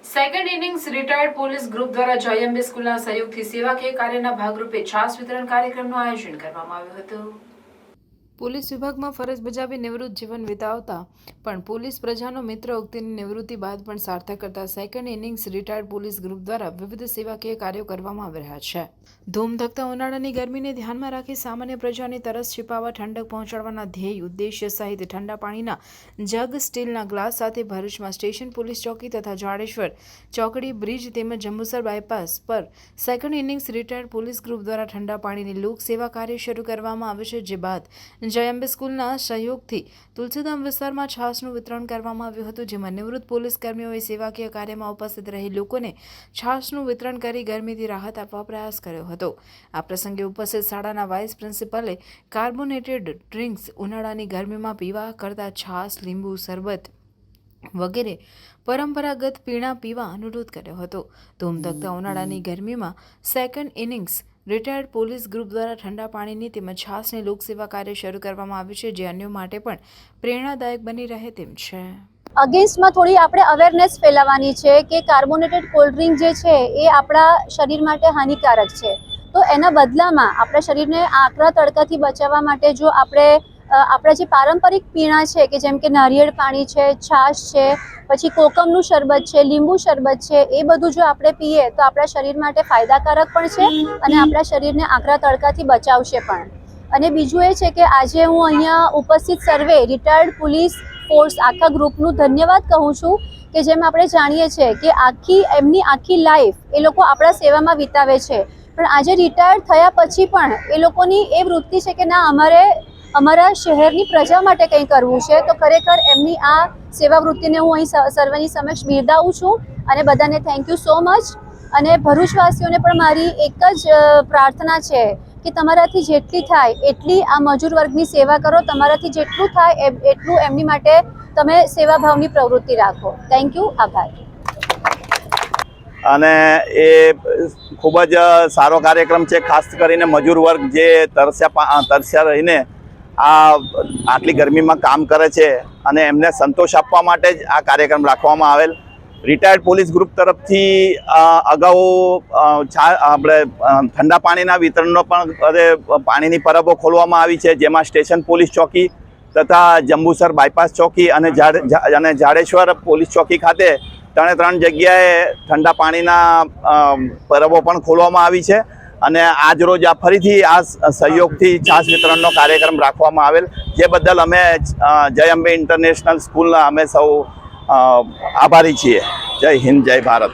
Second innings retired police group દ્વારા જયંબે સ્કૂલના સહયોગથી સેવાકીય કાર્યના ભાગરૂપે છાસ વિતરણ કાર્યક્રમનું આયોજન કરવામાં આવ્યું હતું। પોલીસ વિભાગમાં ફરજ બજાવી નિવૃત્ત જીવન વિતાવતા પણ પોલીસ પ્રજાનો મિત્ર ઉક્તિની નિવૃત્તિ બાદ પણ સાર્થક કરતા second innings retired police group દ્વારા વિવિધ સેવાકીય કાર્યો કરવામાં આવી રહ્યા છે। ધૂમધકતા ઉનાળાની ગરમીને ધ્યાનમાં રાખી સામાન્ય પ્રજાની તરસ छिपाવવા ઠંડક પહોંચાડવાના ધ્યેય ઉદ્દેશ્ય સહિત ઠંડા પાણીના જગ સ્ટીલના ગ્લાસ સાથે ભરૂચમાં સ્ટેશન પોલીસ ચોકી તથા જાડેશ્વર ચોકડી બ્રિજ તેમજ જંબુસર બાયપાસ પર second innings retired police group દ્વારા ઠંડા પાણીની લોક સેવા કાર્ય શરૂ કરવામાં આવે છે। જે બાદ જયંબે સ્કૂલના સહયોગથી તુલસીધામ વિસ્તારમાં છાસનું વિતરણ કરવામાં આવ્યું હતું, જેમાં નિવૃત્ત પોલીસ કર્મીઓએ સેવાકીય કાર્યમાં ઉપસ્થિત રહી લોકોને છાસનું વિતરણ કરી ગરમીથી રાહત આપવા પ્રયાસ કર્યો હતો। આ પ્રસંગે ઉપસ્થિત શાળાના વાઇસ પ્રિન્સિપાલે કાર્બોનેટેડ ડ્રિંક્સ ઉનાળાની ગરમીમાં પીવા કરતા છાસ, લીંબુ શરબત વગેરે પરંપરાગત પીણા પીવા અનુરોધ કર્યો હતો। ધૂમધકતા ઉનાળાની ગરમીમાં second innings retired police group દ્વારા ઠંડા પાણીની તેમજ છાસની લોકસેવા કાર્ય શરૂ કરવામાં આવ્યું છે, જે અન્યો માટે પણ પ્રેરણાદાયક બની રહે તેમ છે। અગેન્સ્ટમાં થોડી આપણે અવેરનેસ ફેલાવવાની છે કે કાર્બોનેટેડ કોલ્ડ ડ્રિંક જે છે એ આપણા શરીર માટે હાનિકારક છે, તો એના બદલામાં આપણા શરીરને આકરા તડકાથી બચાવવા માટે જો આપણે આપણા જે પારંપરિક પીણા છે કે જેમ કે નારિયેળ પાણી છે, છાશ છે, પછી કોકમનું શરબત છે, લીંબુ શરબત છે, એ બધું જો આપણે પીએ તો આપણા શરીર માટે ફાયદાકારક પણ છે અને આપણા શરીરને આકરા તડકાથી બચાવશે પણ। અને બીજું એ છે કે આજે હું અહીંયા ઉપસ્થિત સર્વે રિટાયર્ડ પોલીસ ફોર્સ આખા ગ્રુપનું ધન્યવાદ કહું છું કે જેમ આપણે જાણીએ છીએ કે એમની આખી લાઈફ એ લોકો આપણા સેવામાં વિતાવે છે, પણ આજે રિટાયર્ડ થયા પછી પણ એ લોકોની એ વૃત્તિ છે કે ના અમારા શહેરની પ્રજા માટે કંઈ કરવું છે, તો ખરેખર એમની આ સેવા વૃત્તિને હું અહીં સર્વની સમક્ષ બિરદાવું છું અને બધાને થેન્ક યુ સો મચ। અને ભરૂચવાસીઓને પણ મારી એક જ પ્રાર્થના છે કે તમારાથી જેટલી થાય એટલી આ મજૂર વર્ગની સેવા કરો, તમારાથી જેટલું થાય એટલું એમની માટે તમે સેવાભાવની પ્રવૃત્તિ રાખો। થેન્ક યુ, આભાર। અને એ ખૂબ જ સારો કાર્યક્રમ છે, ખાસ કરીને મજૂર વર્ગ જે તરસ્યા રહીને આટલી ગરમીમાં કામ કરે છે અને એમને સંતોષ આપવા માટે જ આ કાર્યક્રમ રાખવામાં આવેલ। રિટાયર્ડ પોલીસ ગ્રુપ તરફથી અગાઉ આપણે ઠંડા પાણીના વિતરણનો પણ પાણીની પરબો ખોલવામાં આવી છે, જેમાં સ્ટેશન પોલીસ ચોકી તથા જંબુસર બાયપાસ ચોકી અને જાડેશ્વર પોલીસ ચોકી ખાતે 3 જગ્યાએ ઠંડા પાણીના પરબો પણ ખોલવામાં આવી છે। અને આજ રોજ આ ફરીથી આ સહયોગથી છાસ વિતરણનો કાર્યક્રમ રાખવામાં આવેલ, જે બદલ અમે જયંબે ઇન્ટરનેશનલ સ્કૂલના અમે સૌ આભારી છીએ। જય હિન્દ, જય ભારત।